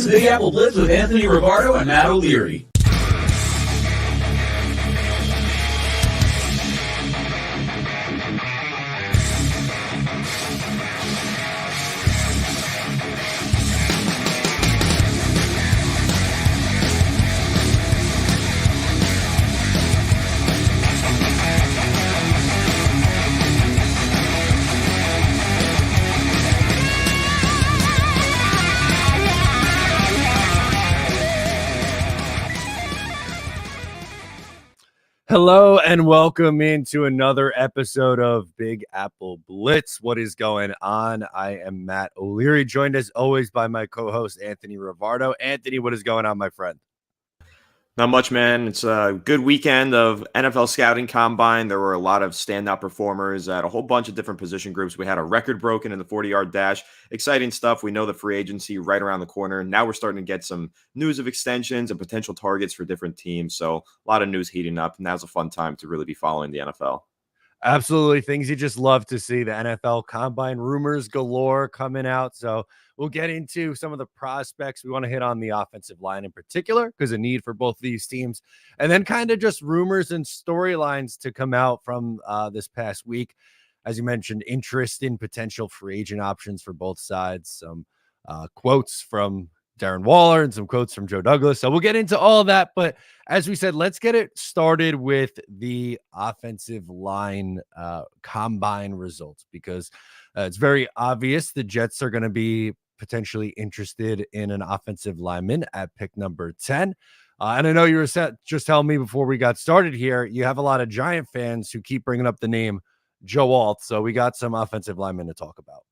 Big Apple Blitz with Anthony Rivardo and Matt O'Leary. Hello and welcome into another episode of Big Apple Blitz. What is going on? I am Matt O'Leary, joined as always by my co-host Anthony Rivardo. Anthony, what is going on, my friend? Not much, man. It's a good weekend of NFL scouting combine. There were a lot of standout performers at a whole bunch of different position groups. We had a record broken in the 40-yard dash. Exciting stuff. We know the free agency right around the corner. Now we're starting to get some news of extensions and potential targets for different teams. So a lot of news heating up. Now's a fun time to really be following the NFL. Absolutely. Things you just love to see. The NFL combine rumors galore coming out. So we'll get into some of the prospects. We want to hit on the offensive line in particular because a need for both these teams. And then kind of just rumors and storylines to come out from this past week. As you mentioned, interest in potential free agent options for both sides. Some quotes from Darren Waller and some quotes from Joe Douglas. So we'll get into all that. But as we said, let's get it started with the offensive line combine results, because it's very obvious the Jets are going to be potentially interested in an offensive lineman at pick number 10. And I know you were just telling me before we got started here, you have a lot of Giant fans who keep bringing up the name Joe Alt. So we got some offensive linemen to talk about.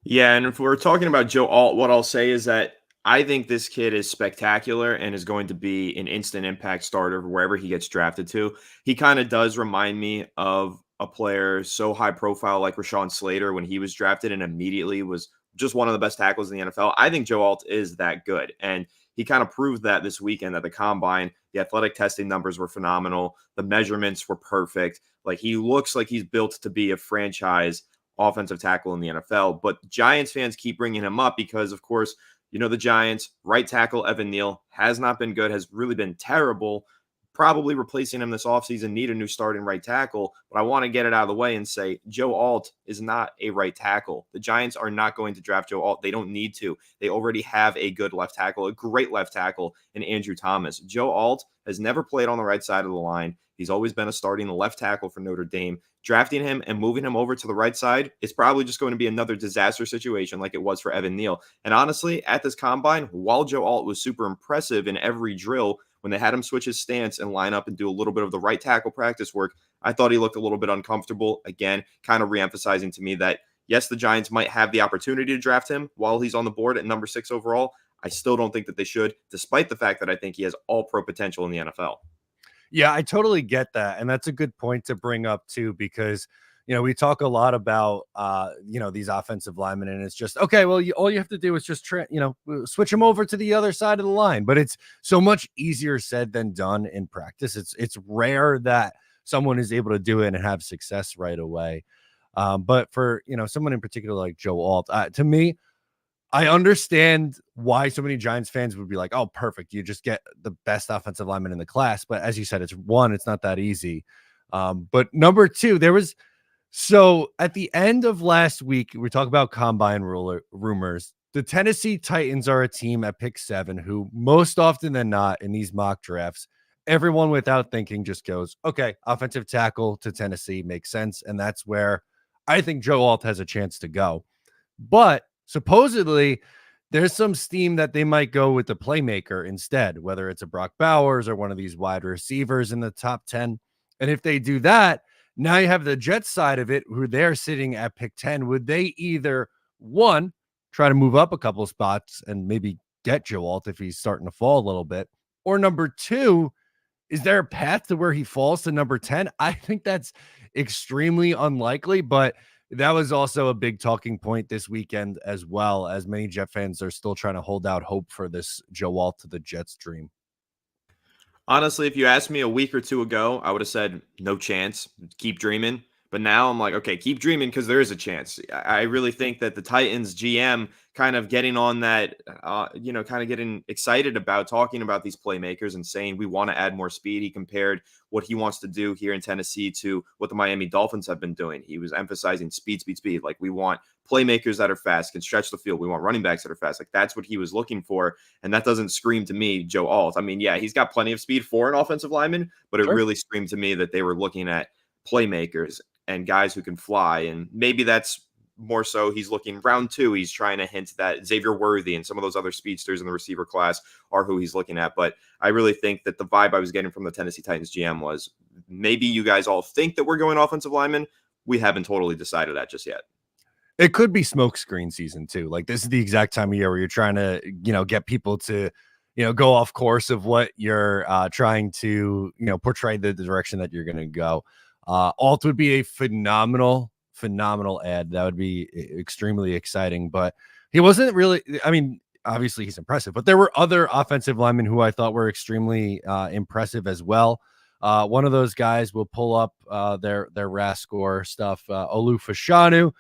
Yeah, and if we're talking about Joe Alt, what I'll say is that I think this kid is spectacular and is going to be an instant impact starter wherever he gets drafted to. He kind of does remind me of a player so high profile like Rashawn Slater when he was drafted and immediately was just one of the best tackles in the NFL. I think Joe Alt is that good. And he kind of proved that this weekend at the combine. The athletic testing numbers were phenomenal. The measurements were perfect. Like, he looks like he's built to be a franchise offensive tackle in the NFL. But Giants fans keep bringing him up because, of course, you know, the Giants right tackle Evan Neal has not been good, has really been terrible. Probably replacing him this offseason, need a new starting right tackle. But I want to get it out of the way and say Joe Alt is not a right tackle. The Giants are not going to draft Joe Alt. They don't need to. They already have a good left tackle, a great left tackle in Andrew Thomas. Joe Alt has never played on the right side of the line. He's always been a starting left tackle for Notre Dame. Drafting him and moving him over to the right side is probably just going to be another disaster situation like it was for Evan Neal. And honestly, at this combine, while Joe Alt was super impressive in every drill, when they had him switch his stance and line up and do a little bit of the right tackle practice work, I thought he looked a little bit uncomfortable. Again, kind of reemphasizing to me that, yes, the Giants might have the opportunity to draft him while he's on the board at number 6 overall. I still don't think that they should, despite the fact that I think he has all-pro potential in the NFL. Yeah, I totally get that. And that's a good point to bring up too, because, you know, we talk a lot about, these offensive linemen, and it's just, okay, well, all you have to do is just, switch them over to the other side of the line. But it's so much easier said than done in practice. It's rare that someone is able to do it and have success right away. But for, someone in particular like Joe Alt, to me, I understand why so many Giants fans would be like, oh, perfect, you just get the best offensive lineman in the class. But as you said, it's not that easy. But number two, so at the end of last week, we talk about combine rumors. The Tennessee Titans are a team at pick 7 who most often than not in these mock drafts, everyone without thinking just goes, okay, offensive tackle to Tennessee makes sense. And that's where I think Joe Alt has a chance to go. But supposedly, there's some steam that they might go with the playmaker instead, whether it's a Brock Bowers or one of these wide receivers in the top 10. And if they do that, now you have the Jets side of it, who they're sitting at pick 10. Would they either, one, try to move up a couple spots and maybe get Joe Alt if he's starting to fall a little bit? Or number two, is there a path to where he falls to number 10? I think that's extremely unlikely, but that was also a big talking point this weekend, as well, as many Jet fans are still trying to hold out hope for this Joe Alt to the Jets dream. Honestly, if you asked me a week or two ago, I would have said no chance. Keep dreaming. But now I'm like, okay, keep dreaming because there is a chance. I really think that the Titans GM kind of getting on that, kind of getting excited about talking about these playmakers and saying we want to add more speed. He compared what he wants to do here in Tennessee to what the Miami Dolphins have been doing. He was emphasizing speed, speed, speed. Like we want playmakers that are fast, can stretch the field. We want running backs that are fast. Like that's what he was looking for. And that doesn't scream to me Joe Alt. I mean, yeah, he's got plenty of speed for an offensive lineman, but it Sure. really screamed to me that they were looking at playmakers and guys who can fly. And maybe that's more so he's looking round 2. He's trying to hint that Xavier Worthy and some of those other speedsters in the receiver class are who he's looking at. But I really think that the vibe I was getting from the Tennessee Titans GM was maybe you guys all think that we're going offensive lineman. We haven't totally decided that just yet. It could be smokescreen season too. Like this is the exact time of year where you're trying to, get people to, go off course of what you're trying to, portray the direction that you're going to go. Alt would be a phenomenal ad. That would be extremely exciting, but he wasn't really, I mean, obviously he's impressive, but there were other offensive linemen who I thought were extremely impressive as well. One of those guys will pull up their RAS score stuff. Olu Fashanu,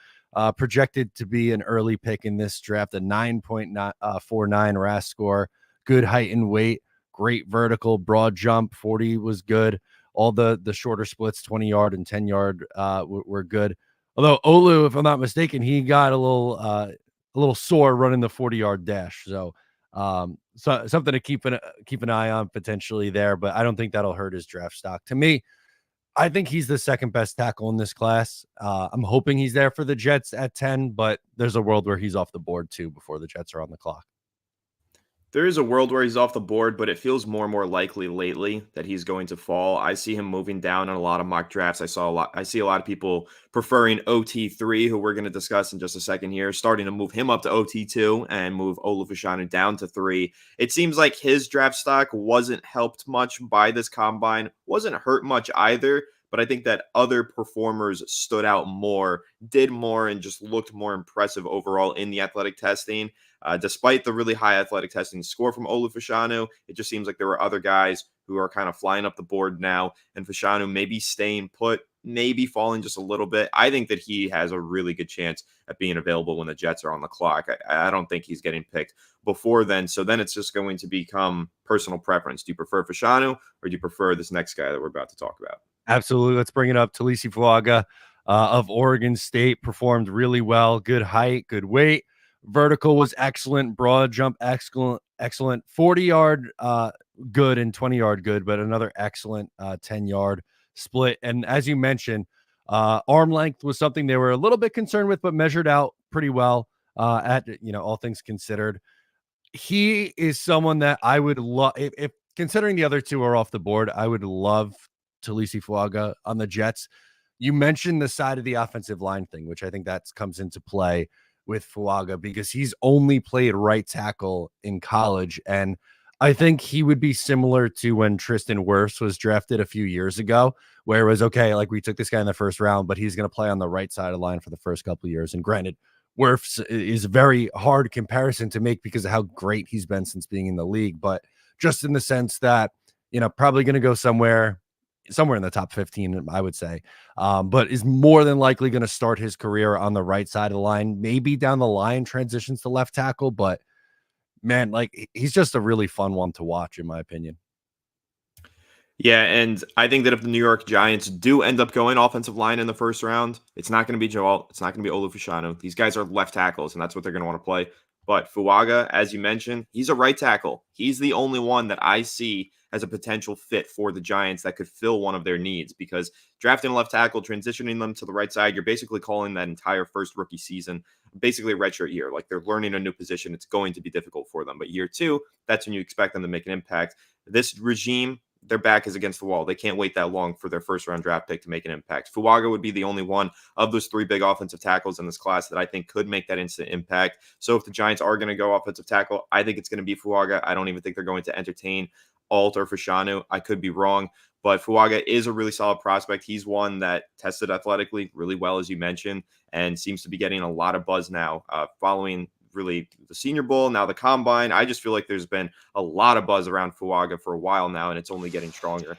projected to be an early pick in this draft, a 9.49 RAS score, good height and weight, great vertical, broad jump, 40 was good. All the shorter splits, 20-yard and 10-yard, were good. Although Olu, if I'm not mistaken, he got a little sore running the 40-yard dash. So something to keep an eye on potentially there, but I don't think that'll hurt his draft stock. To me, I think he's the second best tackle in this class. I'm hoping he's there for the Jets at 10, but there's a world where he's off the board too before the Jets are on the clock. There is a world where he's off the board, but it feels more and more likely lately that he's going to fall. I see him moving down in a lot of mock drafts. I see a lot of people preferring OT3, who we're going to discuss in just a second here, starting to move him up to OT2 and move Olufashanu down to 3. It seems like his draft stock wasn't helped much by this combine, wasn't hurt much either. But I think that other performers stood out more, did more, and just looked more impressive overall in the athletic testing. Despite the really high athletic testing score from Olu Fashanu, it just seems like there were other guys who are kind of flying up the board now, and Fashanu maybe staying put, maybe falling just a little bit. I think that he has a really good chance at being available when the Jets are on the clock. I don't think he's getting picked before then. So then it's just going to become personal preference. Do you prefer Fashanu or do you prefer this next guy that we're about to talk about? Absolutely. Let's bring it up. Talisi Fuaga of Oregon State performed really well. Good height, good weight. Vertical was excellent. Broad jump, excellent. 40-yard, good, and 20-yard, good, but another excellent 10-yard split. And as you mentioned, arm length was something they were a little bit concerned with, but measured out pretty well at, all things considered. He is someone that I would love, if considering the other two are off the board, I would love Talisi Fuaga on the Jets. You mentioned the side of the offensive line thing, which I think that comes into play with Fuaga because he's only played right tackle in college. And I think he would be similar to when Tristan Wirfs was drafted a few years ago, where it was okay, like we took this guy in the first round, but he's going to play on the right side of the line for the first couple of years. And granted, Wirfs is a very hard comparison to make because of how great he's been since being in the league, but just in the sense that, probably going to go somewhere in the top 15, I would say, but is more than likely going to start his career on the right side of the line, maybe down the line transitions to left tackle, but man, like he's just a really fun one to watch, in my opinion. Yeah, and I think that if the New York Giants do end up going offensive line in the first round, it's not going to be Joel. It's not going to be Olu Fashanu. These guys are left tackles, and that's what they're going to want to play. But Fuaga, as you mentioned, he's a right tackle. He's the only one that I see as a potential fit for the Giants that could fill one of their needs because drafting a left tackle, transitioning them to the right side, you're basically calling that entire first rookie season basically a redshirt year. Like they're learning a new position. It's going to be difficult for them. But year 2, that's when you expect them to make an impact. This regime, their back is against the wall. They can't wait that long for their first round draft pick to make an impact. Fuaga would be the only one of those 3 big offensive tackles in this class that I think could make that instant impact. So if the Giants are going to go offensive tackle, I think it's going to be Fuaga. I don't even think they're going to entertain Alt or Fashanu. I could be wrong, but Fuaga is a really solid prospect. He's one that tested athletically really well, as you mentioned, and seems to be getting a lot of buzz now following really the Senior Bowl, now the Combine. I just feel like there's been a lot of buzz around Fuaga for a while now, and it's only getting stronger.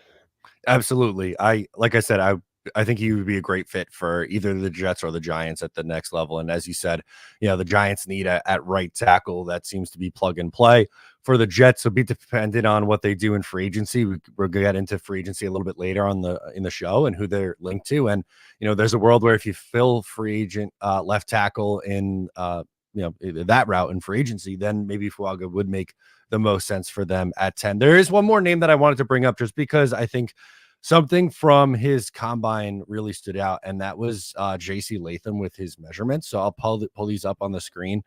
Absolutely. Like I said, I think he would be a great fit for either the Jets or the Giants at the next level. And as you said, the Giants need at right tackle. That seems to be plug and play. For the Jets, it'll be dependent on what they do in free agency. We're going to get into free agency a little bit later in the show and who they're linked to. And there's a world where if you fill free agent left tackle in that route in free agency, then maybe Fuaga would make the most sense for them at 10. There is one more name that I wanted to bring up just because I think something from his combine really stood out, and that was JC Latham with his measurements. So I'll pull these up on the screen.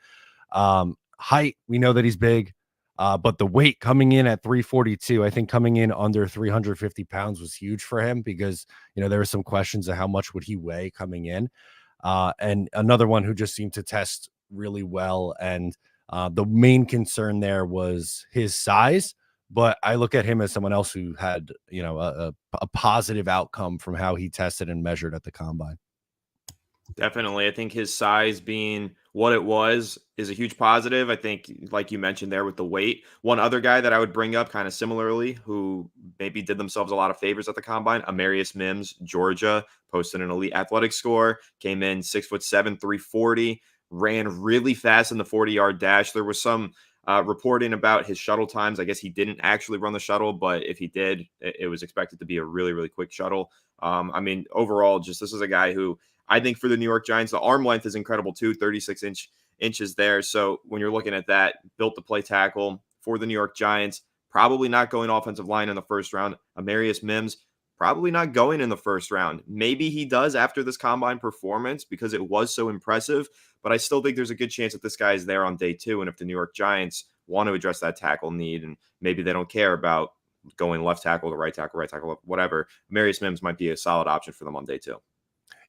Height, we know that he's big, but the weight coming in at 342, I think coming in under 350 pounds was huge for him because, there were some questions of how much would he weigh coming in. And another one who just seemed to test really well. And the main concern there was his size. But I look at him as someone else who had, a positive outcome from how he tested and measured at the combine. Definitely. I think his size being what it was is a huge positive. I think, like you mentioned there with the weight, one other guy that I would bring up kind of similarly, who maybe did themselves a lot of favors at the combine, Amarius Mims, Georgia, posted an elite athletic score, came in 6'7", 340, ran really fast in the 40-yard dash. There was some reporting about his shuttle times. I guess he didn't actually run the shuttle, but if he did, it was expected to be a really, really quick shuttle. Overall, just this is a guy who I think for the New York Giants, the arm length is incredible too, 36 inches there. So when you're looking at that, built to play tackle for the New York Giants, probably not going offensive line in the first round. Amarius Mims, probably not going in the first round. Maybe he does after this combine performance because it was so impressive, but I still think there's a good chance that this guy is there on day 2. And if the New York Giants want to address that tackle need, and maybe they don't care about going left tackle to right tackle, whatever, Amarius Mims might be a solid option for them on day 2.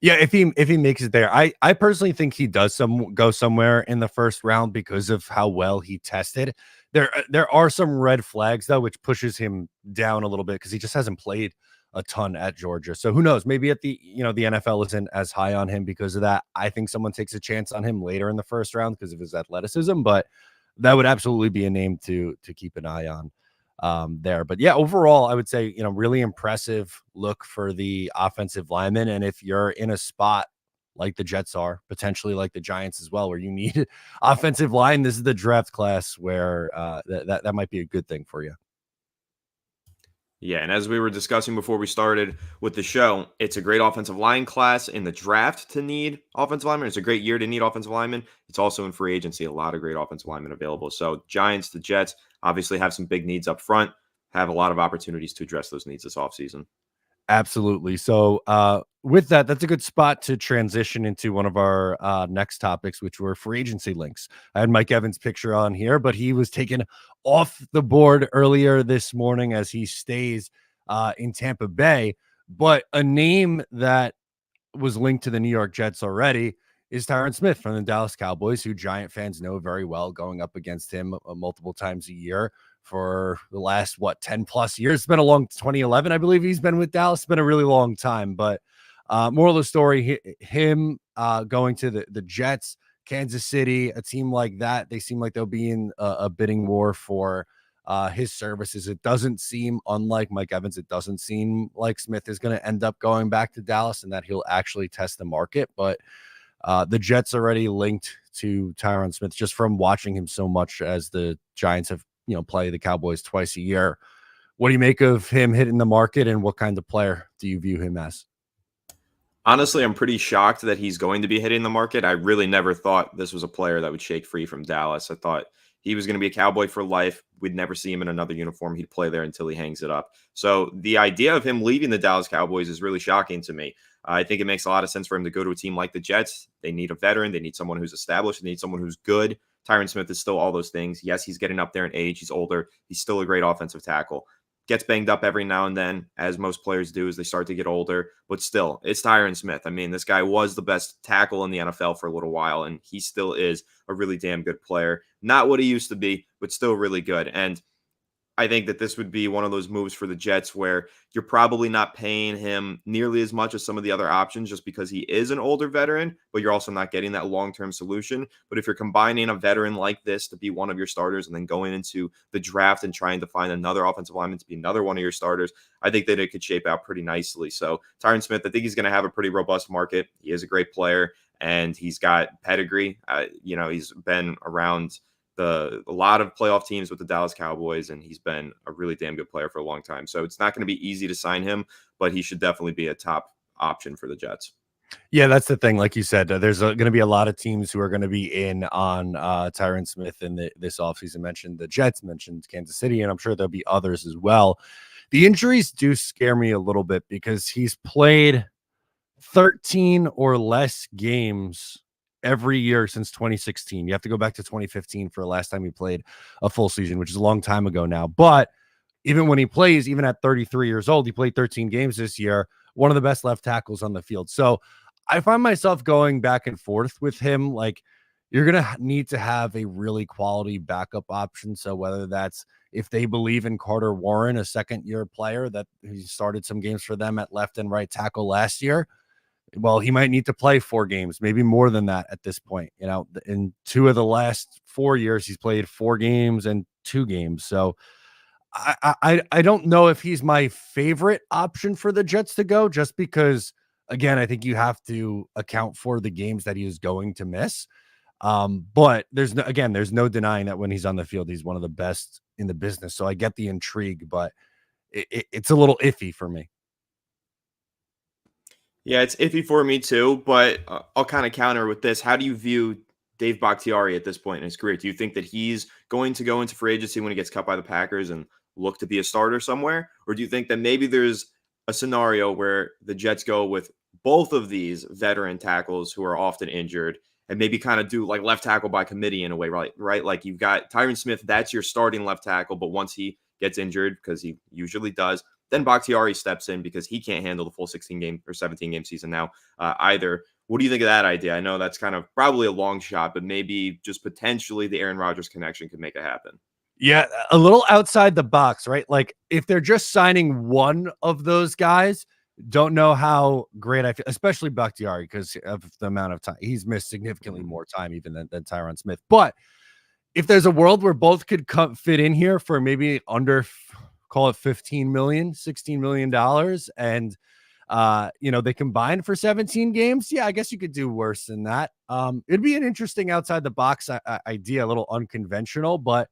Yeah, if he makes it there, I personally think he does go somewhere in the first round because of how well he tested. There are some red flags though, which pushes him down a little bit because he just hasn't played a ton at Georgia. So who knows? Maybe at the NFL isn't as high on him because of that. I think someone takes a chance on him later in the first round because of his athleticism, but that would absolutely be a name to keep an eye on there. But yeah, overall, I would say, really impressive look for the offensive lineman. And if you're in a spot like the Jets are, potentially like the Giants as well, where you need offensive line, this is the draft class where that might be a good thing for you. Yeah, and as we were discussing before we started with the show, it's a great offensive line class in the draft to need offensive linemen. It's a great year to need offensive linemen. It's also in free agency, a lot of great offensive linemen available. So Giants, the Jets, obviously have some big needs up front, have a lot of opportunities to address those needs this offseason. Absolutely. So with that, that's a good spot to transition into one of our next topics, which were free agency links. I had Mike Evans' picture on here, but he was taken off the board earlier this morning as he stays in Tampa Bay. But a name that was linked to the New York Jets already is Tyron Smith from the Dallas Cowboys, who Giant fans know very well, going up against him multiple times a year for the last 10 plus years. It's been a long 2011, I believe he's been with Dallas. It's been a really long time. But moral of the story, him going to the Jets, Kansas City, a team like that, they seem like they'll be in a bidding war for his services. It doesn't seem, unlike Mike Evans, it doesn't seem like Smith is going to end up going back to Dallas and that he'll actually test the market. But the Jets already linked to Tyron Smith just from watching him so much, as the Giants have play the Cowboys twice a year. What do you make of him hitting the market, and what kind of player do you view him as? Honestly, I'm pretty shocked that he's going to be hitting the market. I really never thought this was a player that would shake free from Dallas. I thought he was going to be a Cowboy for life. We'd never see him in another uniform. He'd play there until he hangs it up. So the idea of him leaving the Dallas Cowboys is really shocking to me. I think it makes a lot of sense for him to go to a team like the Jets. They need a veteran. They need someone who's established. They need someone who's good. Tyron Smith is still all those things. Yes, he's getting up there in age. He's older. He's still a great offensive tackle. Gets banged up every now and then, as most players do as they start to get older. But still, it's Tyron Smith. I mean, this guy was the best tackle in the NFL for a little while, and he still is a really damn good player. Not what he used to be, but still really good. And I think that this would be one of those moves for the Jets where you're probably not paying him nearly as much as some of the other options just because he is an older veteran, but you're also not getting that long-term solution. But if you're combining a veteran like this to be one of your starters and then going into the draft and trying to find another offensive lineman to be another one of your starters, I think that it could shape out pretty nicely. So Tyron Smith, I think he's going to have a pretty robust market. He is a great player and he's got pedigree. He's been around a lot of playoff teams with the Dallas Cowboys, and he's been a really damn good player for a long time. So it's not going to be easy to sign him, but he should definitely be a top option for the Jets. Yeah, that's the thing. Like you said, there's going to be a lot of teams who are going to be in on Tyron Smith in this offseason. Mentioned the Jets, mentioned Kansas City, and I'm sure there'll be others as well. The injuries do scare me a little bit because he's played 13 or less games every year since 2016. You have to go back to 2015 for the last time he played a full season, which is a long time ago now. But even when he plays, even at 33 years old, he played 13 games this year, one of the best left tackles on the field. So I find myself going back and forth with him. Like, you're going to need to have a really quality backup option. So whether that's if they believe in Carter Warren, a second-year player that he started some games for them at left and right tackle last year, well, he might need to play 4 games, maybe more than that at this point. In 2 of the last 4 years, he's played 4 games and 2 games. So I don't know if he's my favorite option for the Jets to go, just because, again, I think you have to account for the games that he is going to miss. But there's no denying that when he's on the field, he's one of the best in the business. So I get the intrigue, but it's a little iffy for me. Yeah, it's iffy for me too, but I'll kind of counter with this. How do you view Dave Bakhtiari at this point in his career? Do you think that he's going to go into free agency when he gets cut by the Packers and look to be a starter somewhere? Or do you think that maybe there's a scenario where the Jets go with both of these veteran tackles who are often injured and maybe kind of do like left tackle by committee in a way, right? Like you've got Tyron Smith, that's your starting left tackle, but once he gets injured, because he usually does, then Bakhtiari steps in because he can't handle the full 16-game or 17-game season now either. What do you think of that idea? I know that's kind of probably a long shot, but maybe just potentially the Aaron Rodgers connection could make it happen. Yeah, a little outside the box, right? Like if they're just signing one of those guys, don't know how great I feel, especially Bakhtiari, because of the amount of time he's missed, significantly more time even than Tyron Smith. But if there's a world where both could fit in here for maybe under, call it $15 million, $16 million, and they combine for 17 games, yeah, I guess you could do worse than that. It'd be an interesting outside the box idea, a little unconventional, but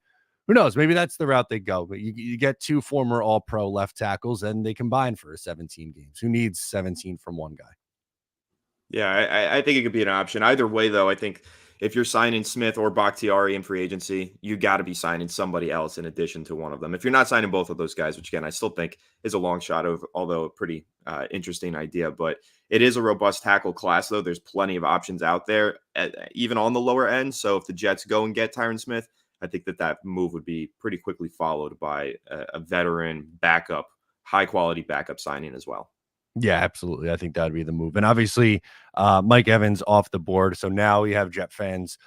who knows? Maybe that's the route they go. But you get 2 former All-Pro left tackles, and they combine for 17 games. Who needs 17 from one guy? Yeah, I think it could be an option. Either way, though, I think if you're signing Smith or Bakhtiari in free agency, you got to be signing somebody else in addition to one of them. If you're not signing both of those guys, which again, I still think is a long shot, although a pretty interesting idea, but it is a robust tackle class, though. There's plenty of options out there, even on the lower end. So if the Jets go and get Tyron Smith, I think that move would be pretty quickly followed by a veteran backup, high quality backup signing as well. Yeah, absolutely. I think that would be the move. And obviously, Mike Evans off the board. So now we have Jet fans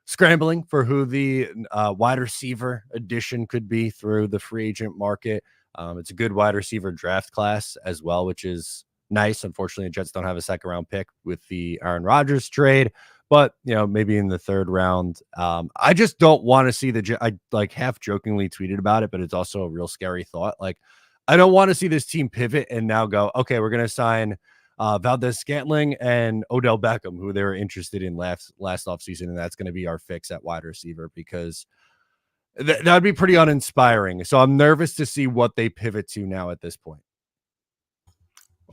scrambling for who the wide receiver addition could be through the free agent market. It's a good wide receiver draft class as well, which is nice. Unfortunately, the Jets don't have a second round pick with the Aaron Rodgers trade, but maybe in the 3rd round. I just don't want to see I like half jokingly tweeted about it, but it's also a real scary thought. Like, I don't want to see this team pivot and now go, okay, we're going to sign Valdez Scantling and Odell Beckham, who they were interested in last offseason, and that's going to be our fix at wide receiver, because that would be pretty uninspiring. So I'm nervous to see what they pivot to now at this point.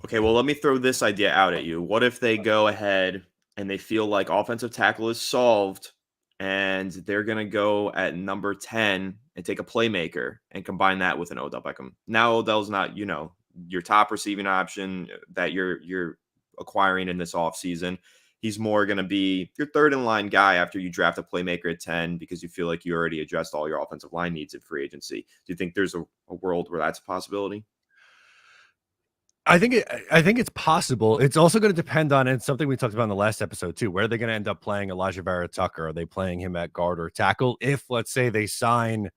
Okay, well, let me throw this idea out at you. What if they go ahead and they feel like offensive tackle is solved and they're going to go at number 10 and take a playmaker and combine that with an Odell Beckham? Now, Odell's not, your top receiving option that you're acquiring in this offseason. He's more going to be your 3rd in line guy after you draft a playmaker at 10 because you feel like you already addressed all your offensive line needs in free agency. Do you think there's a world where that's a possibility? I think it's possible. It's also going to depend on, and something we talked about in the last episode too, where are they going to end up playing Elijah Vera Tucker? Are they playing him at guard or tackle? If, let's say, they sign,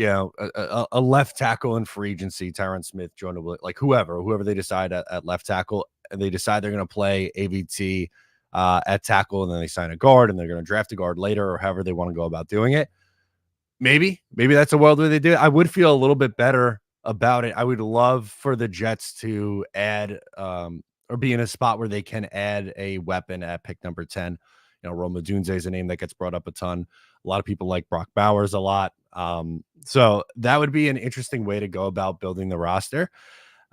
a left tackle in free agency, Tyron Smith, Jonah Williams, like whoever they decide at left tackle, and they decide they're going to play AVT at tackle, and then they sign a guard, and they're going to draft a guard later, or however they want to go about doing it. Maybe that's a world where they do it. I would feel a little bit better about it. I would love for the Jets to add or be in a spot where they can add a weapon at pick number 10. Rome Odunze is a name that gets brought up a ton. A lot of people like Brock Bowers a lot. So that would be an interesting way to go about building the roster.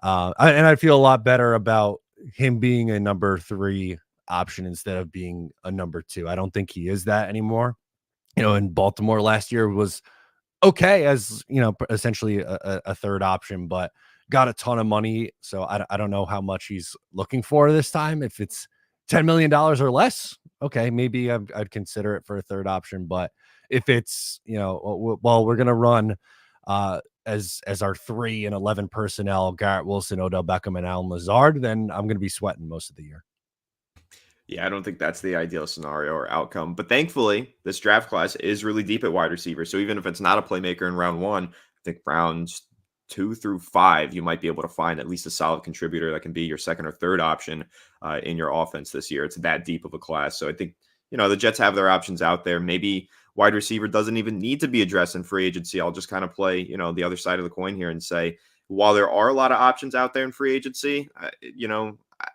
And I feel a lot better about him being a number 3 option instead of being a number 2. I don't think he is that anymore. In Baltimore last year was okay as, essentially a third option, but got a ton of money. So I don't know how much he's looking for this time. If it's $10 million or less, okay, maybe I'd consider it for a third option. But if it's, well, we're going to run as our 3 and 11 personnel, Garrett Wilson, Odell Beckham, and Alan Lazard, then I'm going to be sweating most of the year. Yeah, I don't think that's the ideal scenario or outcome. But thankfully, this draft class is really deep at wide receiver. So even if it's not a playmaker in round 1, I think rounds 2 through 5, you might be able to find at least a solid contributor that can be your second or third option in your offense this year. It's that deep of a class. So I think, the Jets have their options out there. Maybe wide receiver doesn't even need to be addressed in free agency. I'll just kind of play, the other side of the coin here and say, while there are a lot of options out there in free agency,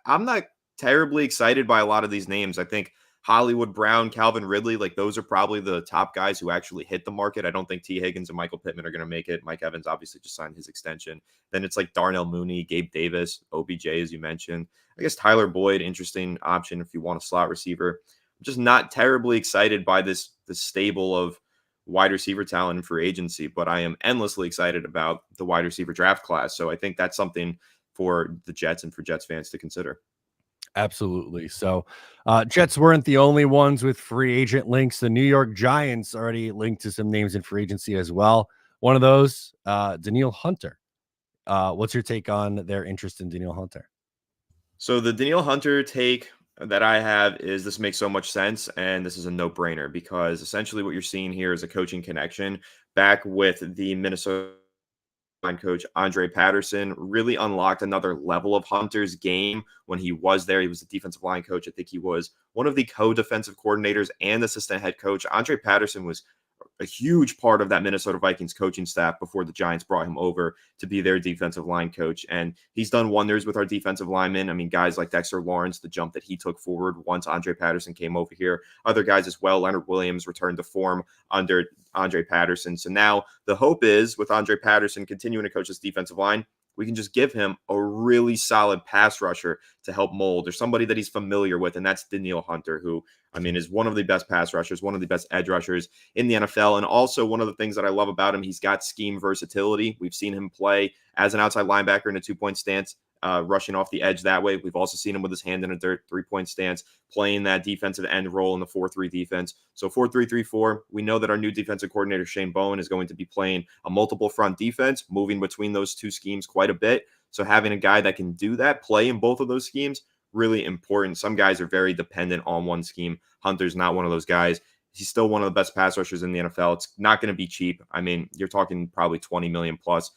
I'm not terribly excited by a lot of these names. I think Hollywood Brown, Calvin Ridley, like those are probably the top guys who actually hit the market. I don't think T. Higgins and Michael Pittman are going to make it. Mike Evans obviously just signed his extension. Then it's like Darnell Mooney, Gabe Davis, OBJ, as you mentioned. I guess Tyler Boyd, interesting option if you want a slot receiver. I'm just not terribly excited by this stable of wide receiver talent in free agency, but I am endlessly excited about the wide receiver draft class. So I think that's something for the Jets and for Jets fans to consider. Absolutely. So Jets weren't the only ones with free agent links. The New York Giants already linked to some names in free agency as well. One of those, Danielle Hunter. What's your take on their interest in Danielle Hunter? So the Danielle Hunter take that I have is this makes so much sense, and this is a no-brainer because essentially what you're seeing here is a coaching connection back with the Minnesota line coach Andre Patterson really unlocked another level of Hunter's game when he was there. He was the defensive line coach. I think he was one of the co-defensive coordinators and assistant head coach. Andre Patterson was a huge part of that Minnesota Vikings coaching staff before the Giants brought him over to be their defensive line coach. And he's done wonders with our defensive linemen. I mean, guys like Dexter Lawrence, the jump that he took forward once Andre Patterson came over here. Other guys as well. Leonard Williams returned to form under Andre Patterson. So now the hope is with Andre Patterson continuing to coach this defensive line, we can just give him a really solid pass rusher to help mold or somebody that he's familiar with. And that's Danielle Hunter, who, I mean, is one of the best pass rushers, one of the best edge rushers in the NFL. And also one of the things that I love about him, he's got scheme versatility. We've seen him play as an outside linebacker in a 2-point stance, rushing off the edge that way. We've also seen him with his hand in a 3-point stance, playing that defensive end role in the 4-3 defense. So 4-3-3-4, we know that our new defensive coordinator, Shane Bowen, is going to be playing a multiple front defense, moving between those two schemes quite a bit. So having a guy that can do that, play in both of those schemes, really important. Some guys are very dependent on one scheme. Hunter's not one of those guys. He's still one of the best pass rushers in the NFL. It's not going to be cheap. I mean, you're talking probably 20 million plus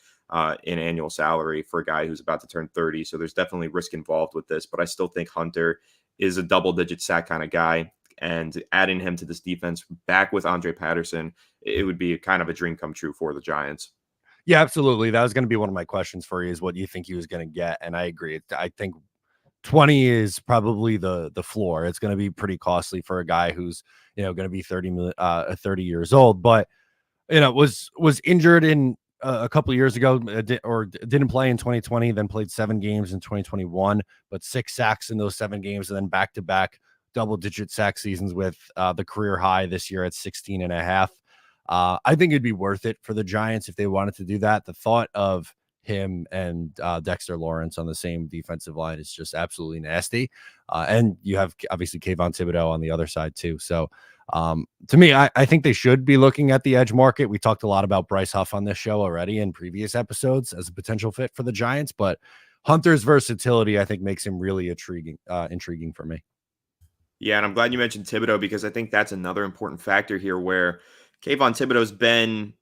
in annual salary for a guy who's about to turn 30. So there's definitely risk involved with this, but I still think Hunter is a double-digit sack kind of guy. And adding him to this defense back with Andre Patterson, it would be kind of a dream come true for the Giants. Yeah, absolutely. That was going to be one of my questions for you is what you think he was going to get. And I agree. I think 20 is probably the floor. It's going to be pretty costly for a guy who's, going to be 30 years old, but, was injured in a couple of years ago didn't play in 2020, then played 7 games in 2021, but 6 sacks in those 7 games, and then back-to-back double-digit sack seasons with the career high this year at 16 and a half. I think it'd be worth it for the Giants if they wanted to do that. The thought of him and Dexter Lawrence on the same defensive line is just absolutely nasty. And you have obviously Kayvon Thibodeau on the other side too. So to me, I think they should be looking at the edge market. We talked a lot about Bryce Huff on this show already in previous episodes as a potential fit for the Giants, but Hunter's versatility, I think, makes him really intriguing for me. Yeah, and I'm glad you mentioned Thibodeau because I think that's another important factor here where Kayvon Thibodeau's been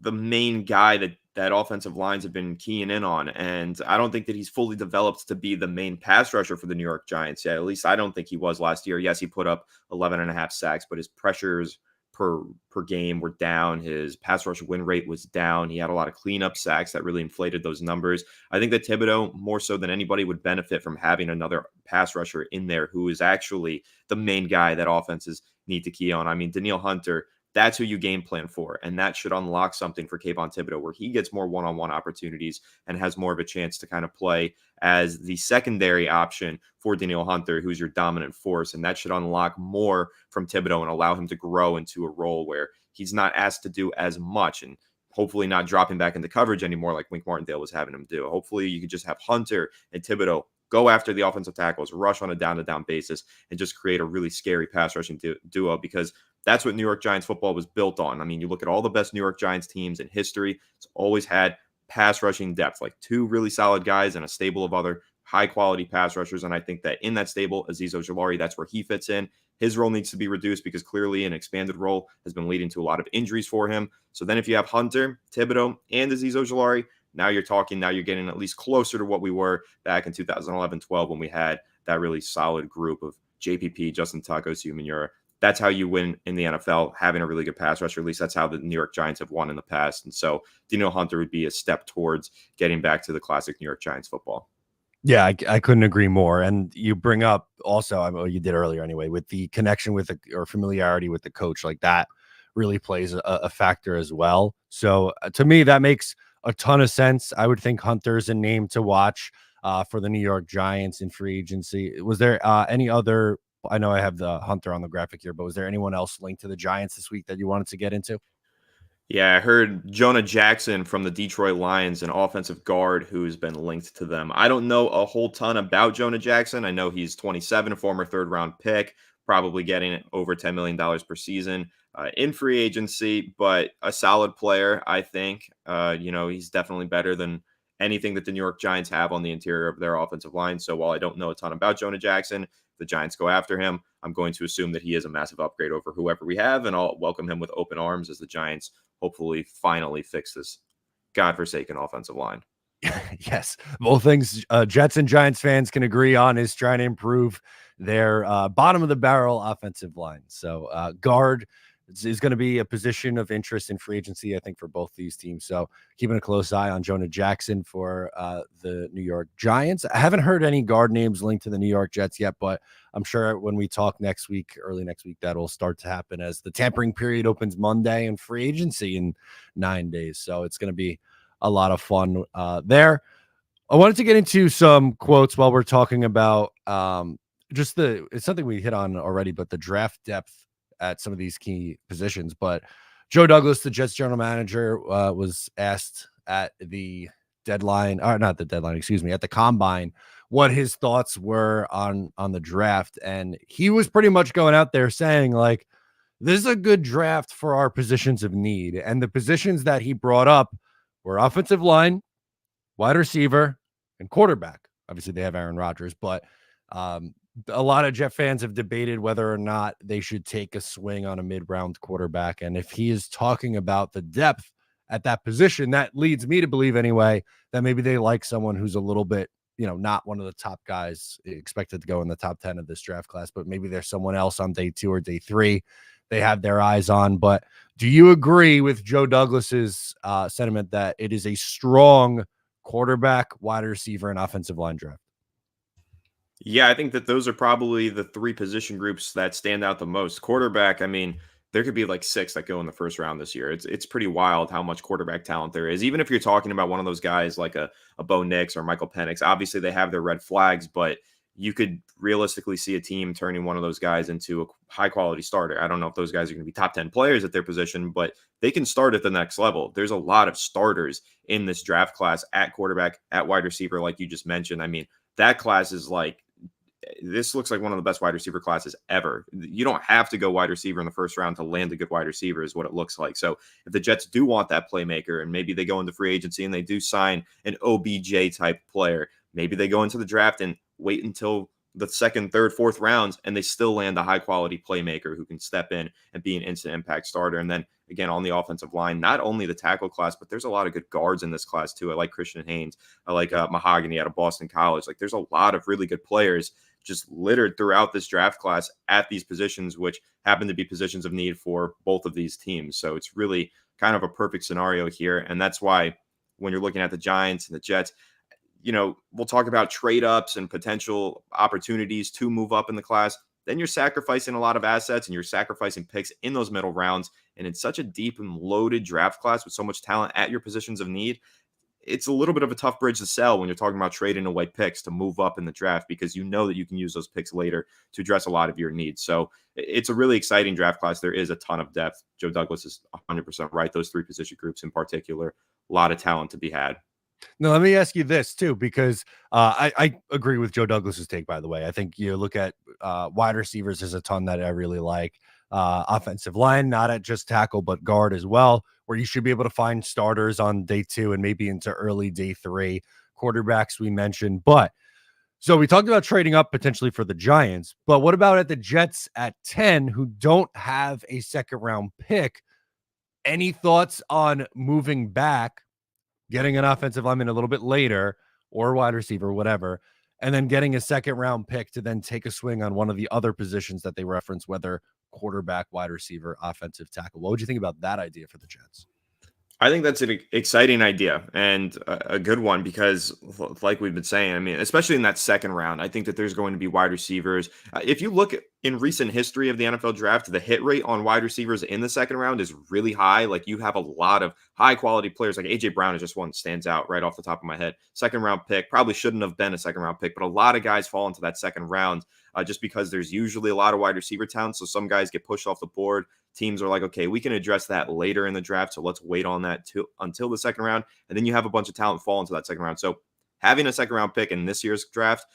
the main guy that offensive lines have been keying in on. And I don't think that he's fully developed to be the main pass rusher for the New York Giants yet. At least I don't think he was last year. Yes, he put up 11 and a half sacks, but his pressures per game were down. His pass rush win rate was down. He had a lot of cleanup sacks that really inflated those numbers. I think that Thibodeau, more so than anybody, would benefit from having another pass rusher in there who is actually the main guy that offenses need to key on. I mean, Danielle Hunter, that's who you game plan for. And that should unlock something for Kayvon Thibodeau where he gets more one-on-one opportunities and has more of a chance to kind of play as the secondary option for Danielle Hunter, who's your dominant force. And that should unlock more from Thibodeau and allow him to grow into a role where he's not asked to do as much and hopefully not dropping back into coverage anymore like Wink Martindale was having him do. Hopefully you could just have Hunter and Thibodeau go after the offensive tackles, rush on a down-to-down basis, and just create a really scary pass rushing duo, because that's what New York Giants football was built on. I mean, you look at all the best New York Giants teams in history, it's always had pass rushing depth, like two really solid guys and a stable of other high-quality pass rushers. And I think that in that stable, Azeez Ojulari, that's where he fits in. His role needs to be reduced because clearly an expanded role has been leading to a lot of injuries for him. So then if you have Hunter, Thibodeau, and Azeez Ojulari, now you're getting at least closer to what we were back in 2011-12 when we had that really solid group of JPP, Justin Tuck, Osi Umenyiora. That's how you win in the NFL, having a really good pass rusher. At least that's how the New York Giants have won in the past. And so Danielle Hunter would be a step towards getting back to the classic New York Giants football. Yeah, I couldn't agree more. And you bring up also, I mean, you did earlier anyway, with the connection with or familiarity with the coach, like that really plays a factor as well. So to me, that makes a ton of sense. I would think Hunter's a name to watch for the New York Giants in free agency. Was there any other? I know I have the Hunter on the graphic here, but was there anyone else linked to the Giants this week that you wanted to get into? Yeah, I heard Jonah Jackson from the Detroit Lions, an offensive guard who's been linked to them. I don't know a whole ton about Jonah Jackson. I know he's 27, a former third-round pick, probably getting over $10 million per season in free agency, but a solid player, I think. He's definitely better than anything that the New York Giants have on the interior of their offensive line. So while I don't know a ton about Jonah Jackson, the Giants go after him, I'm going to assume that he is a massive upgrade over whoever we have, and I'll welcome him with open arms as the Giants hopefully finally fix this godforsaken offensive line. Yes, both things Jets and Giants fans can agree on is trying to improve their bottom of the barrel offensive line. So guard is going to be a position of interest in free agency, I think, for both these teams. So keeping a close eye on Jonah Jackson for the New York Giants. I haven't heard any guard names linked to the New York Jets yet, but I'm sure when we talk early next week, that'll start to happen as the tampering period opens Monday and free agency in 9 days. So it's going to be a lot of fun there. I wanted to get into some quotes while we're talking about it's something we hit on already, but the draft depth at some of these key positions. But Joe Douglas, the Jets general manager, was asked at the deadline, or not the deadline, excuse me, at the combine, what his thoughts were on the draft. And he was pretty much going out there saying, like, this is a good draft for our positions of need. And the positions that he brought up were offensive line, wide receiver, and quarterback. Obviously, they have Aaron Rodgers, but a lot of Jet fans have debated whether or not they should take a swing on a mid-round quarterback. And if he is talking about the depth at that position, that leads me to believe anyway that maybe they like someone who's a little bit, not one of the top guys expected to go in the top 10 of this draft class, but maybe there's someone else on day 2 or day 3 they have their eyes on. But do you agree with Joe Douglas's sentiment that it is a strong quarterback, wide receiver, and offensive line draft? Yeah, I think that those are probably the 3 position groups that stand out the most. Quarterback, I mean, there could be like 6 that go in the first round this year. It's pretty wild how much quarterback talent there is. Even if you're talking about one of those guys like a Bo Nix or Michael Penix, obviously they have their red flags, but you could realistically see a team turning one of those guys into a high quality starter. I don't know if those guys are going to be top 10 players at their position, but they can start at the next level. There's a lot of starters in this draft class at quarterback, at wide receiver, like you just mentioned. I mean, that class is like, this looks like one of the best wide receiver classes ever. You don't have to go wide receiver in the first round to land a good wide receiver is what it looks like. So if the Jets do want that playmaker and maybe they go into free agency and they do sign an OBJ type player, maybe they go into the draft and wait until the 2nd, 3rd, 4th rounds and they still land a high quality playmaker who can step in and be an instant impact starter. And then again, on the offensive line. Not only the tackle class, but there's a lot of good guards in this class too. I like Christian Haynes. I like Mahogany out of Boston College. Like there's a lot of really good players just littered throughout this draft class at these positions, which happen to be positions of need for both of these teams. So it's really kind of a perfect scenario here. And that's why when you're looking at the Giants and the Jets, we'll talk about trade ups and potential opportunities to move up in the class. Then you're sacrificing a lot of assets and you're sacrificing picks in those middle rounds. And in such a deep and loaded draft class with so much talent at your positions of need, it's a little bit of a tough bridge to sell when you're talking about trading away picks to move up in the draft, because you know that you can use those picks later to address a lot of your needs. So it's a really exciting draft class. There is a ton of depth. Joe Douglas is 100% right. Those three position groups in particular, a lot of talent to be had. Now, let me ask you this too, because I agree with Joe Douglas's take, by the way. I think you look at wide receivers, there's a ton that I really like. Offensive line, not at just tackle, but guard as well, where you should be able to find starters on day 2 and maybe into early day 3. Quarterbacks we mentioned. But so we talked about trading up potentially for the Giants, but what about at the Jets at 10, who don't have a second round pick? Any thoughts on moving back, getting an offensive lineman a little bit later, or wide receiver, whatever, and then getting a second round pick to then take a swing on one of the other positions that they reference, whether quarterback, wide receiver, offensive tackle? What would you think about that idea for the Jets? I think that's an exciting idea and a good one because, like we've been saying, I mean, especially in that second round, I think that there's going to be wide receivers. If you look in recent history of the NFL draft, the hit rate on wide receivers in the second round is really high. Like you have a lot of high quality players. Like AJ Brown is just one that stands out right off the top of my head. Second round pick, probably shouldn't have been a second round pick, but a lot of guys fall into that second round just because there's usually a lot of wide receiver talent. So some guys get pushed off the board. Teams are like, okay, we can address that later in the draft, so let's wait on that until the second round. And then you have a bunch of talent fall into that second round. So having a second round pick in this year's draft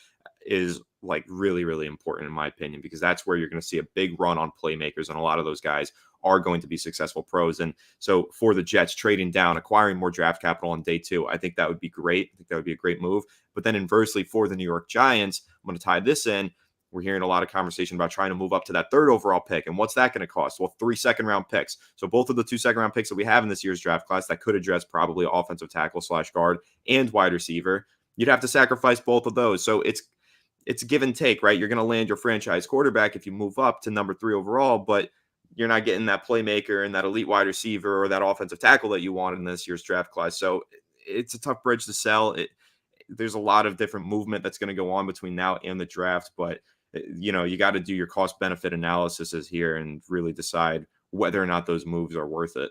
is like really, really important in my opinion, because that's where you're going to see a big run on playmakers. And a lot of those guys are going to be successful pros. And so for the Jets, trading down, acquiring more draft capital on day 2, I think that would be great. I think that would be a great move. But then inversely for the New York Giants, I'm going to tie this in. We're hearing a lot of conversation about trying to move up to that 3rd overall pick. And what's that going to cost? Well, 3 second-round picks. So both of the 2 second-round picks that we have in this year's draft class that could address probably offensive tackle / guard and wide receiver, you'd have to sacrifice both of those. So it's a give and take, right? You're going to land your franchise quarterback if you move up to number 3 overall, but you're not getting that playmaker and that elite wide receiver or that offensive tackle that you want in this year's draft class. So it's a tough bridge to sell. There's a lot of different movement that's going to go on between now and the draft, but you got to do your cost benefit analysis here and really decide whether or not those moves are worth it.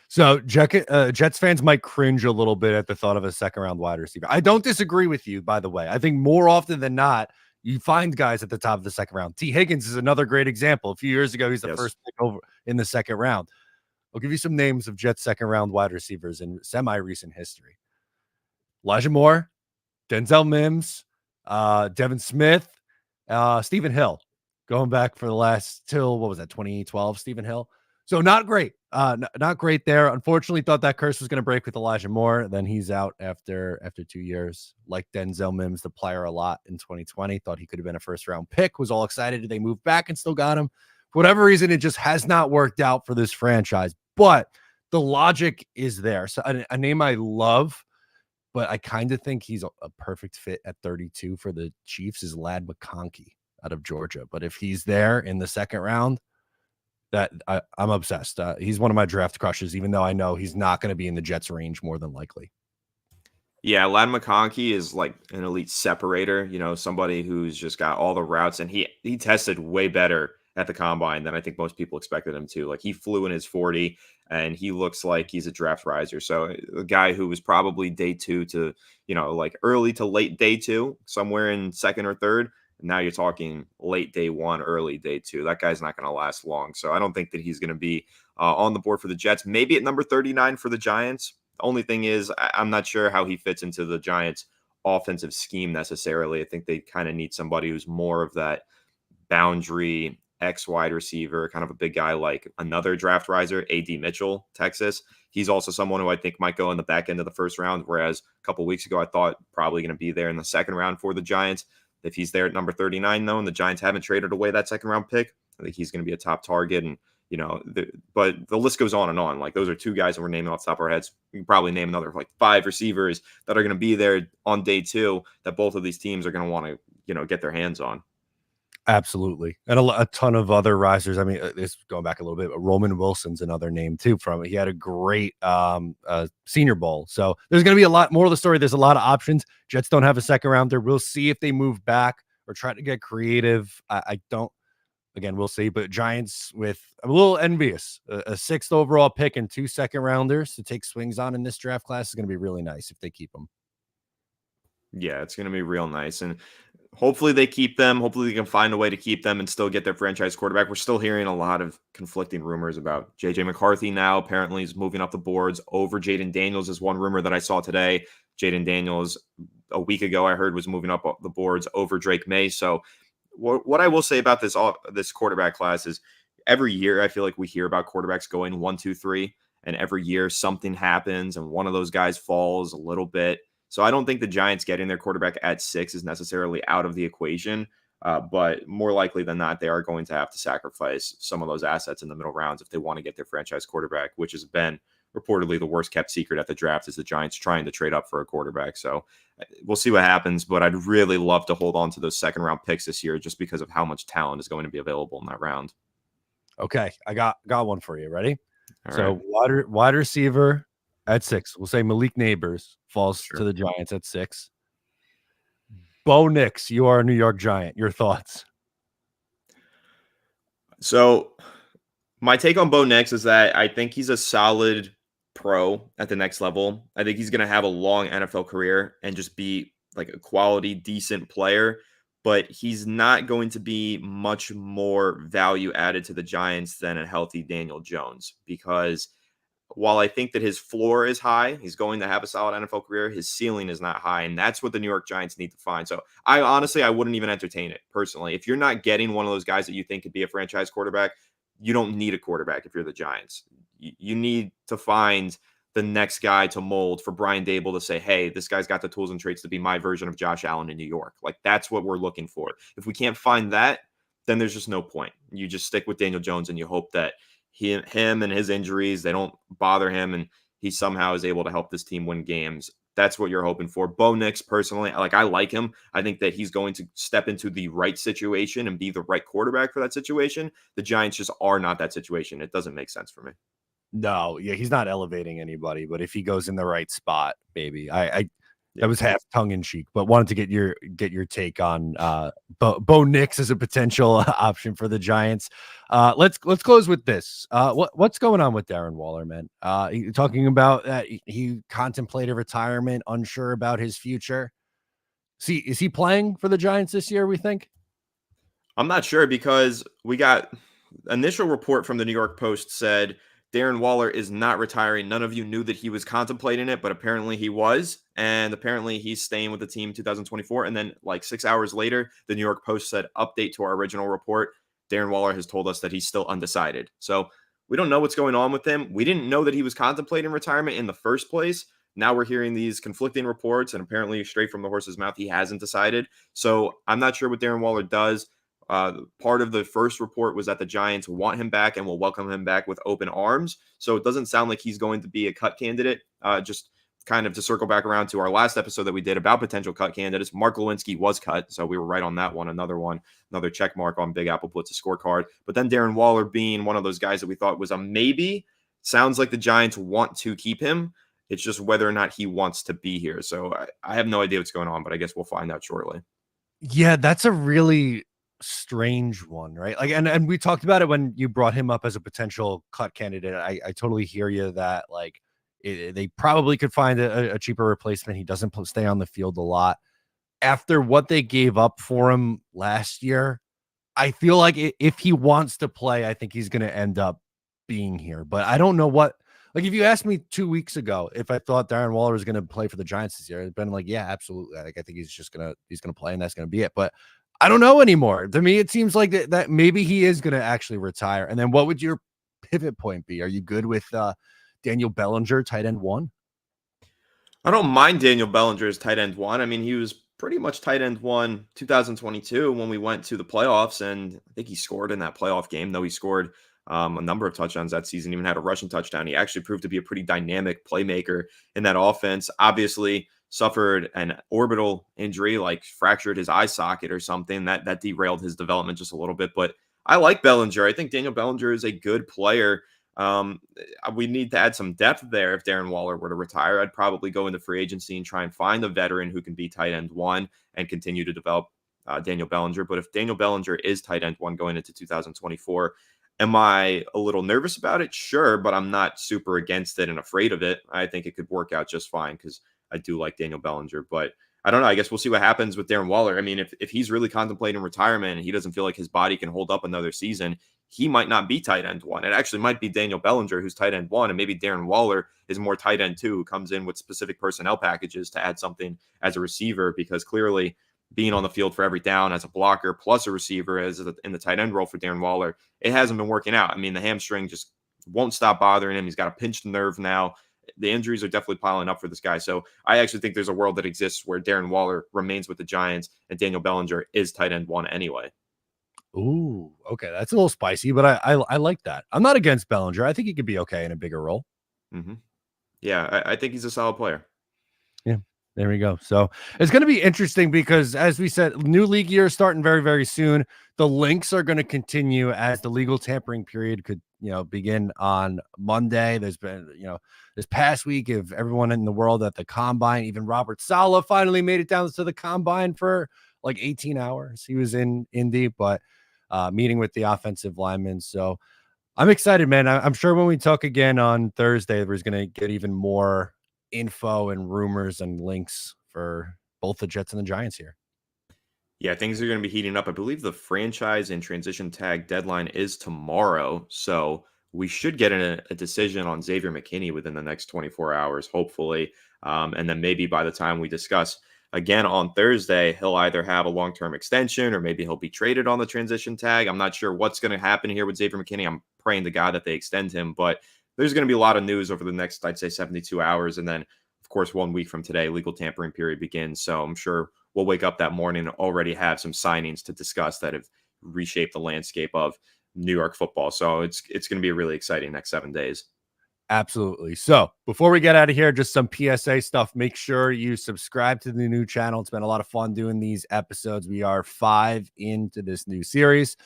So Jets fans might cringe a little bit at the thought of a second round wide receiver. I don't disagree with you, by the way. I think more often than not, you find guys at the top of the second round. T. Higgins is another great example. A few years ago, he's the first pick over in the second round. I'll give you some names of Jets second round wide receivers in semi-recent history. Elijah Moore, Denzel Mims, Devin Smith, Stephen Hill, going back for the last till, 2012, Stephen Hill. So not great. Not great there. Unfortunately, thought that curse was going to break with Elijah Moore. Then he's out after 2 years. Like Denzel Mims, the player a lot in 2020. Thought he could have been a first-round pick. Was all excited. They moved back and still got him. For whatever reason, it just has not worked out for this franchise. But the logic is there. So a name I love, but I kind of think he's a perfect fit at 32 for the Chiefs, is Ladd McConkey out of Georgia. But if he's there in the second round, I'm obsessed. He's one of my draft crushes, even though I know he's not going to be in the Jets range more than likely. Yeah, Ladd McConkey is like an elite separator, somebody who's just got all the routes, and he tested way better at the combine than I think most people expected him to. Like he flew in his 40 and he looks like he's a draft riser. So a guy who was probably day 2 to, like early to late day 2, somewhere in second or third. Now you're talking late day 1, early day 2. That guy's not going to last long. So I don't think that he's going to be on the board for the Jets. Maybe at number 39 for the Giants. The only thing is I'm not sure how he fits into the Giants offensive scheme necessarily. I think they kind of need somebody who's more of that boundary X wide receiver, kind of a big guy like another draft riser, A.D. Mitchell, Texas. He's also someone who I think might go in the back end of the first round, whereas a couple of weeks ago I thought probably going to be there in the second round for the Giants. If he's there at number 39, though, and the Giants haven't traded away that second round pick, I think he's going to be a top target. And, but the list goes on and on. Like those are two guys that we're naming off the top of our heads. We can probably name another like 5 receivers that are going to be there on day 2 that both of these teams are going to want to, get their hands on. Absolutely. And a ton of other risers. I mean, this going back a little bit, but Roman Wilson's another name too from it. He had a great Senior Bowl. So there's going to be a lot more of the story. There's a lot of options. Jets don't have a second rounder. We'll see if they move back or try to get creative. I don't, again, we'll see, but Giants with I'm a little envious. A 6th overall pick and 2 second rounders to take swings on in this draft class is going to be really nice if they keep them. Yeah, it's going to be real nice. And hopefully they keep them. Hopefully they can find a way to keep them and still get their franchise quarterback. We're still hearing a lot of conflicting rumors about J.J. McCarthy now. Apparently he's moving up the boards over Jaden Daniels is one rumor that I saw today. Jaden Daniels, a week ago, I heard was moving up the boards over Drake May. So what I will say about this quarterback class is every year I feel like we hear about quarterbacks going 1, 2, 3, and every year something happens and one of those guys falls a little bit. So I don't think the Giants getting their quarterback at 6 is necessarily out of the equation, but more likely than not, they are going to have to sacrifice some of those assets in the middle rounds if they want to get their franchise quarterback, which has been reportedly the worst kept secret at the draft is the Giants trying to trade up for a quarterback. So we'll see what happens, but I'd really love to hold on to those second round picks this year just because of how much talent is going to be available in that round. Okay, I got one for you. Ready? All so right. wide receiver at 6. We'll say Malik Neighbors falls to the Giants at 6. Bo Nix, you are a New York Giant. Your thoughts? So my take on Bo Nix is that I think he's a solid pro at the next level. I think he's going to have a long NFL career and just be like a quality, decent player, but he's not going to be much more value added to the Giants than a healthy Daniel Jones, because while I think that his floor is high, he's going to have a solid NFL career, his ceiling is not high, and that's what the New York Giants need to find. So I wouldn't even entertain it personally. If you're not getting one of those guys that you think could be a franchise quarterback, you don't need a quarterback if you're the Giants. You need to find the next guy to mold for Brian Dable to say, hey, this guy's got the tools and traits to be my version of Josh Allen in New York. Like, that's what we're looking for. If we can't find that, then there's just no point. You just stick with Daniel Jones and you hope that him and his injuries, they don't bother him and he somehow is able to help this team win games. That's what you're hoping for. Bo Nix, personally, I like him. I think that he's going to step into the right situation and be the right quarterback for that situation. The Giants just are not that situation. It doesn't make sense for me. No, yeah, he's not elevating anybody, but if he goes in the right spot, baby, that was half tongue in cheek, but wanted to get your take on Bo Nix as a potential option for the Giants. Let's close with this. What's going on with Darren Waller, man? Talking about that he contemplated retirement, unsure about his future. See, is he playing for the Giants this year? We think. I'm not sure because we got initial report from the New York Post said Darren Waller is not retiring. None of you knew that he was contemplating it, but apparently he was. And apparently he's staying with the team 2024. And then like 6 hours later, the New York Post said, update to our original report. Darren Waller has told us that he's still undecided. So we don't know what's going on with him. We didn't know that he was contemplating retirement in the first place. Now we're hearing these conflicting reports, and apparently straight from the horse's mouth, he hasn't decided. So I'm not sure what Darren Waller does. Part of the first report was that the Giants want him back and will welcome him back with open arms. So it doesn't sound like he's going to be a cut candidate. Just kind of to circle back around to our last episode that we did about potential cut candidates, Mark Lewinsky was cut. So we were right on that one. Another check mark on Big Apple Blitz's scorecard. But then Darren Waller being one of those guys that we thought was a maybe, sounds like the Giants want to keep him. It's just whether or not he wants to be here. So I have no idea what's going on, but I guess we'll find out shortly. Yeah, that's a really strange one, right? Like, and we talked about it when you brought him up as a potential cut candidate. I totally hear you that like they probably could find a cheaper replacement. He doesn't stay on the field a lot. After what they gave up for him last year, I feel like if he wants to play, I think he's going to end up being here. But I don't know what. Like, if you asked me 2 weeks ago if I thought Darren Waller was going to play for the Giants this year, I'd been like, yeah, absolutely. Like, I think he's gonna play, and that's gonna be it. But I don't know anymore. To me, it seems like that maybe he is going to actually retire. And then what would your pivot point be? Are you good with Daniel Bellinger, tight end 1? I don't mind Daniel Bellinger as tight end 1. I mean, he was pretty much tight end 1 2022 when we went to the playoffs, and I think he scored in that playoff game, though he scored a number of touchdowns that season, even had a rushing touchdown. He actually proved to be a pretty dynamic playmaker in that offense. Obviously, suffered an orbital injury, like fractured his eye socket or something that derailed his development just a little bit. But I like Bellinger. I think Daniel Bellinger is a good player. We need to add some depth there. If Darren Waller were to retire, I'd probably go into free agency and try and find a veteran who can be tight end one and continue to develop Daniel Bellinger. But if Daniel Bellinger is tight end one going into 2024, am I a little nervous about it? Sure, but I'm not super against it and afraid of it. I think it could work out just fine because I do like Daniel Bellinger. But I don't know. I guess we'll see what happens with Darren Waller. I mean, if he's really contemplating retirement and he doesn't feel like his body can hold up another season, he might not be tight end one. It actually might be Daniel Bellinger who's tight end one, and maybe Darren Waller is more tight end two, who comes in with specific personnel packages to add something as a receiver, because clearly being on the field for every down as a blocker plus a receiver in the tight end role for Darren Waller, it hasn't been working out. I mean, the hamstring just won't stop bothering him. He's got a pinched nerve now. The injuries are definitely piling up for this guy. So I actually think there's a world that exists where Darren Waller remains with the Giants and Daniel Bellinger is tight end one anyway. Ooh, okay. That's a little spicy, but I like that. I'm not against Bellinger. I think he could be okay in a bigger role. Mm-hmm. Yeah, I think he's a solid player. Yeah, there we go. So it's going to be interesting because, as we said, new league year starting very, very soon. The links are going to continue as the legal tampering period could, begin on Monday. There's been, this past week of everyone in the world at the combine. Even Robert Saleh finally made it down to the combine for like 18 hours. He was in Indy, but meeting with the offensive linemen. So I'm excited, man. I'm sure when we talk again on Thursday, there's going to get even more info and rumors and links for both the Jets and the Giants here. Yeah, things are going to be heating up. I believe the franchise and transition tag deadline is tomorrow. So we should get a decision on Xavier McKinney within the next 24 hours, hopefully. And then maybe by the time we discuss again on Thursday, he'll either have a long-term extension or maybe he'll be traded on the transition tag. I'm not sure what's going to happen here with Xavier McKinney. I'm praying to God that they extend him, but there's going to be a lot of news over the next, I'd say, 72 hours. And then, of course, 1 week from today, legal tampering period begins. So I'm sure we'll wake up that morning and already have some signings to discuss that have reshaped the landscape of New York football. So it's going to be a really exciting next 7 days. Absolutely. So before we get out of here, just some PSA stuff. Make sure you subscribe to the new channel. It's been a lot of fun doing these episodes. We are 5 into this new series.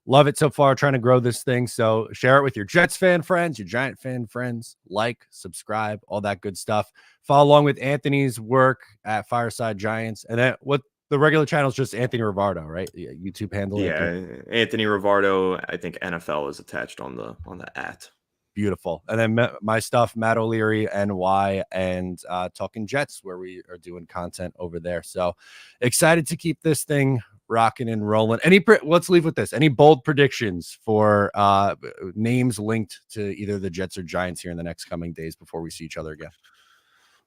Love it so far, trying to grow this thing. So share it with your Jets fan friends, your Giant fan friends, like, subscribe, all that good stuff. Follow along with Anthony's work at Fireside Giants. And then what the regular channel is just Anthony Rivardo, right? The YouTube handle. Yeah, Anthony Rivardo. I think NFL is attached on the @ Beautiful. And then my stuff, Matt O'Leary, NY, and Talking Jets, where we are doing content over there. So excited to keep this thing rocking and rolling. Let's leave with this. Any bold predictions for names linked to either the Jets or Giants here in the next coming days before we see each other again?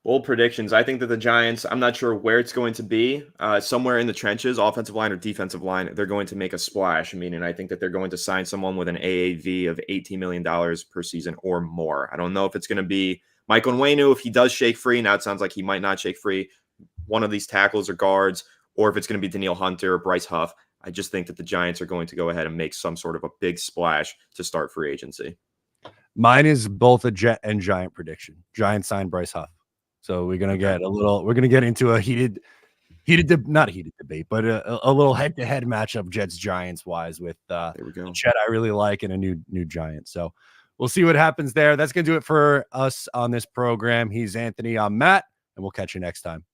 Bold predictions. I think that the Giants, I'm not sure where it's going to be, somewhere in the trenches, offensive line or defensive line, they're going to make a splash. Meaning, I think that they're going to sign someone with an AAV of $18 million per season or more. I don't know if it's going to be Michael Nwenu. If he does shake free, now it sounds like he might not shake free, one of these tackles or guards, or if it's going to be Danielle Hunter or Bryce Huff. I just think that the Giants are going to go ahead and make some sort of a big splash to start free agency. Mine is both a Jet and Giant prediction. Giants sign Bryce Huff. So we're going to get into a not a heated debate, but a little head-to-head matchup, Jets Giants wise, with there we go. Chet I really like and a new Giant. So we'll see what happens there. That's going to do it for us on this program. He's Anthony. I'm Matt, and we'll catch you next time.